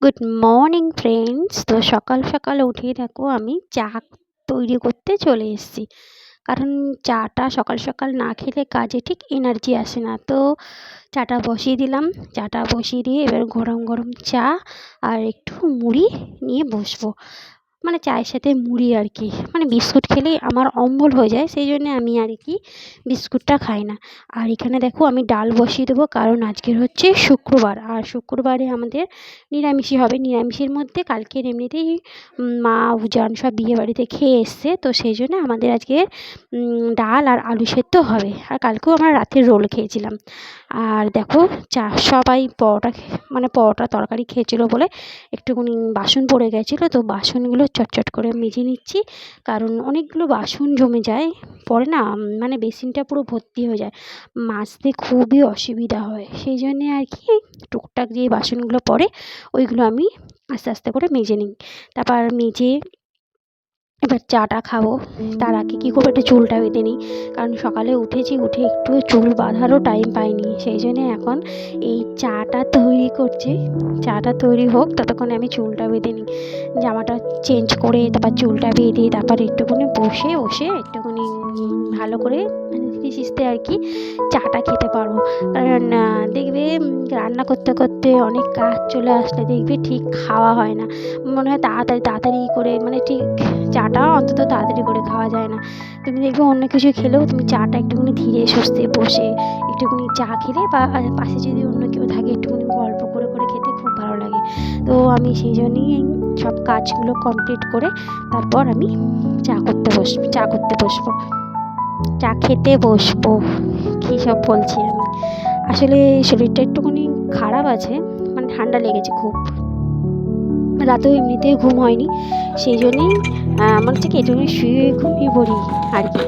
Good morning friends. তো সকাল সকাল উঠে দেখো আমি চা তৈরি করতে চলে এসেছি। কারণ চাটা সকাল সকাল না খেলে কাজে ঠিক এনার্জি আসে না। তো চাটা বসিয়ে দিলাম। চাটা বসিয়ে দিয়ে এবার গরম গরম চা আর একটু মুড়ি নিয়ে বসবো। মানে চায়ের সাথে মুড়ি আর কি, মানে বিস্কুট খেলেই আমার অম্বল হয়ে যায়, সেই জন্যে আমি আর কি বিস্কুটটা খাই না। আর এখানে দেখো আমি ডাল বসিয়ে দেবো, কারণ আজকের হচ্ছে শুক্রবার, আর শুক্রবারে আমাদের নিরামিষই হবে। নিরামিষের মধ্যে কালকের এমনিতেই মা উজান সব বিয়ে বাড়িতে খেয়ে এসছে, তো সেই জন্য আমাদের আজকে ডাল আর আলু সেদ্ধ হবে। আর কালকেও আমরা রাতের রোল খেয়েছিলাম। আর দেখো সবাই পরোটা মানে পরোটা তরকারি খেয়েছিলো বলে একটুখানি বাসন পড়ে গেছিলো, তো বাসনগুলো চটচট করে মেজে নিচ্ছি। কারণ অনেকগুলো বাসন জমে যায় পরে না, মানে বেসিনটা পুরো ভর্তি হয়ে যায়, মাজতে খুবই অসুবিধা হয়। সেই জন্যে আর কি টুকটাক যে বাসনগুলো পড়ে ওইগুলো আমি আস্তে আস্তে করে মেজে নিই। তারপর মেজে এবার চাটা খাবো। তার আগে কী করবো, একটু চুলটা বেঁধে নিই। কারণ সকালে উঠেছি, উঠে একটু চুল বাঁধারও টাইম পাইনি, সেই জন্যে এখন এই চাটা তৈরি করছি। চাটা তৈরি হোক ততক্ষণে আমি চুলটা বেঁধে নিই, জামাটা চেঞ্জ করে তারপর চুলটা বেঁধে তারপর একটুখানি বসে একটুখানি ভালো করে ধীরে সুস্থে আর কি চাটা খেতে পারবো। কারণ দেখবে রান্না করতে করতে অনেক কাজ চলে আসলে দেখবে ঠিক খাওয়া হয় না, মনে হয় তাড়াতাড়ি করে, মানে ঠিক চাটা অন্তত তাড়াতাড়ি করে খাওয়া যায় না। তুমি দেখবে অন্য কিছু খেলেও তুমি চাটা একটুখানি ধীরে সুস্থে বসে একটুখানি চা খেলে বা পাশে যদি অন্য কেউ থাকে একটুখানি গল্প করে করে খেতে খুব ভালো লাগে। তো আমি সেই জন্যই সব কাজগুলো কমপ্লিট করে তারপর আমি চা করতে বসবো, চা খেতে বসবো। কী সব বলছি আমি, আসলে শরীরটা একটুখানি খারাপ আছে, মানে ঠান্ডা লেগেছে খুব, রাতেও এমনিতেই ঘুম হয়নি, সেই জন্যেই আমার হচ্ছে কি একটুখানি শুয়ে ঘুমিয়ে পড়ি আর কি।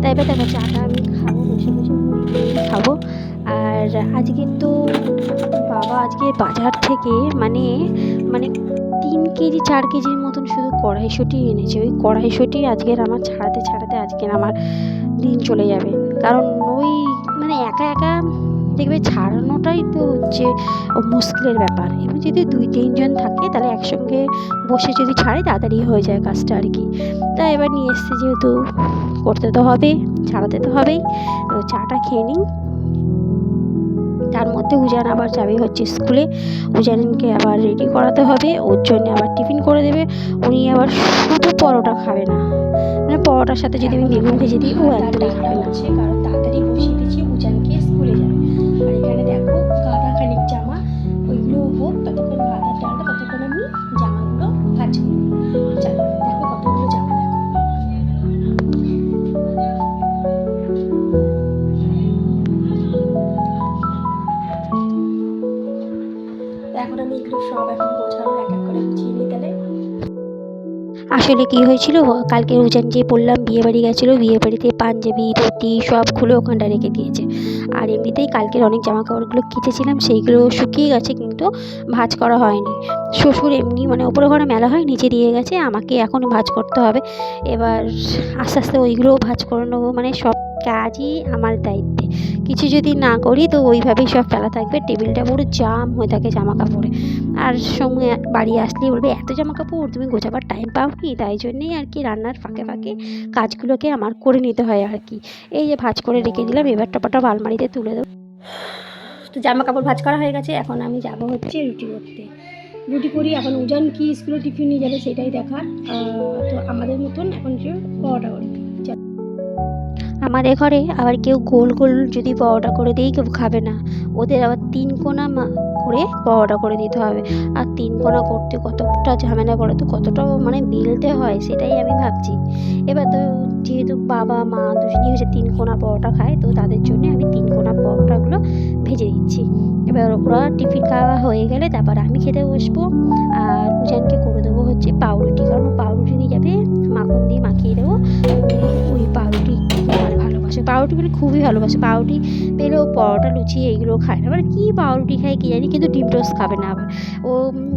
তাই এবার দেখো চাটা আমি খাবো, বসে বসে খাবো। আর আজকে তো বাবা আজকে বাজার থেকে মানে মানে 3 কেজি 4 কেজির মতন শুধু কড়াইশুঁটি এনেছে। ওই কড়াইশুঁটি আজকের আমার ছাড়াতে আজকের আমার দিন চলে যাবে। কারণ ওই মানে একা একা দেখবে ছাড়ানোটাই তো হচ্ছে মুশকিলের ব্যাপার। এবার যদি 2-3 জন থাকে তাহলে একসঙ্গে বসে যদি ছাড়ে তাড়াতাড়ি হয়ে যায় কাজটা আর কি। তাই এবার নিয়ে এসছে যেহেতু করতে তো হবে, ছাড়াতে তো হবেই। তো চাটা খেয়ে নিই। তার মধ্যে উজান আবার যাবে হচ্ছে স্কুলে, উজানকে আবার রেডি করাতে হবে, ওর জন্য আবার টিফিন করে দেবে। উনি আবার শুধু পরোটা খাবে না, মানে পরোটার সাথে যদি আমি বেগুন ভেজে দিই ও একদমই খাবে না। কারণ তাড়াতাড়ি বসিয়ে দিচ্ছি উজানকে স্কুলে যাবে। আর এখানে দেখো গাদা খানিক জামা, ওইগুলো হোক ততক্ষণ গাদার ডালটা, ততক্ষণ আমি জামাগুলো ভাজ করি। চলো দেখো কতগুলো জামা, দেখো এখন আমি এগুলো সব এখন গোছাবো, এক এক করে গুছিয়ে নিই। তাহলে আসলে কি হয়েছিল, কালকে উজান যে বললাম বিয়ে বাড়ি গেছিলো, বিয়ে বাড়িতে পাঞ্জাবি ধুতি সব খুলে ওখানটা রেখে দিয়েছে। আর এমনিতেই কালকের অনেক জামা কাপড়গুলো কেচেছিলাম, সেইগুলো শুকিয়ে গেছে কিন্তু ভাঁজ করা হয়নি। শ্বশুর এমনি মানে ওপরে ঘরে মেলা হয়, নিচে দিয়ে গেছে, আমাকে এখন ভাঁজ করতে হবে। এবার আস্তে আস্তে ওইগুলোও ভাঁজ করে নেবো, মানে সব কাজই আমার দায়িত্বে। কিছু যদি না করি তো ওইভাবেই সব ফেলা থাকবে, টেবিলটা পুরো জাম হয়ে থাকে জামা কাপড়ে। আর সঙ্গে বাড়ি আসলেই বলবে এত জামা কাপড় তুমি গোছাবার টাইম পাও কি, তাই জন্যেই আর কি রান্নার ফাঁকে ফাঁকে কাজগুলোকে আমার করে নিতে হয় আর কি। এই যে ভাঁজ করে রেখে দিলাম, এবার টপাটপ আলমারিতে তুলে দেবো। তো জামা কাপড় ভাঁজ করা হয়ে গেছে, এখন আমি যাব হচ্ছে রুটি করতে। রুটি করি, এখন উজান কি স্কুলে টিফিন নিয়ে যাবে সেটাই দেখার। তো আমাদের মতন এখন যে পরোটা করি, আমাদের ঘরে আবার কেউ গোল গোল যদি পরোটা করে দিই কেউ খাবে না, ওদের আবার 3 কোনা করে পরোটা করে দিতে হবে। আর 3 কোনা করতে কতটা ঝামেলা পড়ে, তো কতটা মানে বেলতে হয় সেটাই আমি ভাবছি। এবার তো যেহেতু বাবা মা দুজনই হচ্ছে 3 কোনা পরোটা খায়, তো তাদের জন্য আমি 3 কোনা পরোটাগুলো ভেজে দিচ্ছি। এবার ওরা টিফিন খাওয়া হয়ে গেলে তারপর আমি খেতে বসবো। আর উজানকে করে দেবো হচ্ছে পাউরুটি, কারণ পাউরুটি নিয়ে যাবে, মাখন দিয়ে মাখিয়ে দেবো। ওই পাউরুটি ভালোবাসে, পাউরুটি মানে খুবই ভালোবাসে। পাউরুটি পেলেও পরোটা লুচি এইগুলো খায় না, মানে কী পাউরুটি খায় কী জানি, কিন্তু ডিম টোস্ট খাবে না। আবার ও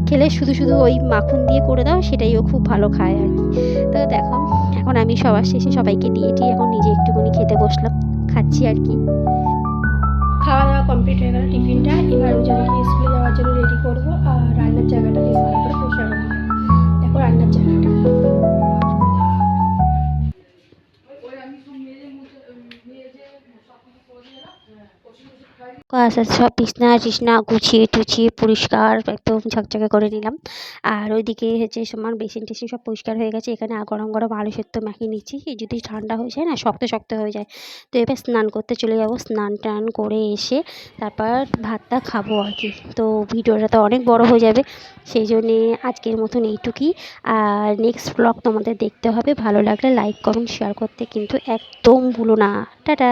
খেলে শুধু শুধু ওই মাখন দিয়ে করে দাও, সেটাই ও খুব ভালো খায় আর কি। তো দেখো এখন আমি সবার শেষে সবাইকে দিয়ে এখন নিজে একটুখানি খেতে বসলাম, খাচ্ছি আর কি। খাওয়া দাওয়া কমপ্লিট হয়ে গেল টিফিনটা, এবার উজানকে স্কুলে যাওয়ার জন্য রেডি করবো। আর রান্নার জায়গাটা আস্তে আস্তে সব বিছনা টিছনা গুছিয়ে টুছিয়ে পরিষ্কার একদম ঝকঝকে করে নিলাম। আর ওইদিকে হচ্ছে আমার বেসিন টেসিন সব পরিষ্কার হয়ে গেছে। এখানে গরম গরম আলু সেদ্ধ মাখিয়ে নিচ্ছি, যদি ঠান্ডা হয়ে যায় না শক্ত শক্ত হয়ে যায়। তো এবার স্নান করতে চলে যাব, স্নান টান করে এসে তারপর ভাতটা খাবো আর কি। তো ভিডিওটা তো অনেক বড় হয়ে যাবে, সেই জন্যে আজকের মতন এইটুকুই। আর নেক্সট ব্লগ তোমাদের দেখতে হবে, ভালো লাগলে লাইক কমেন্ট শেয়ার করতে কিন্তু একদম ভুলো না। টাটা।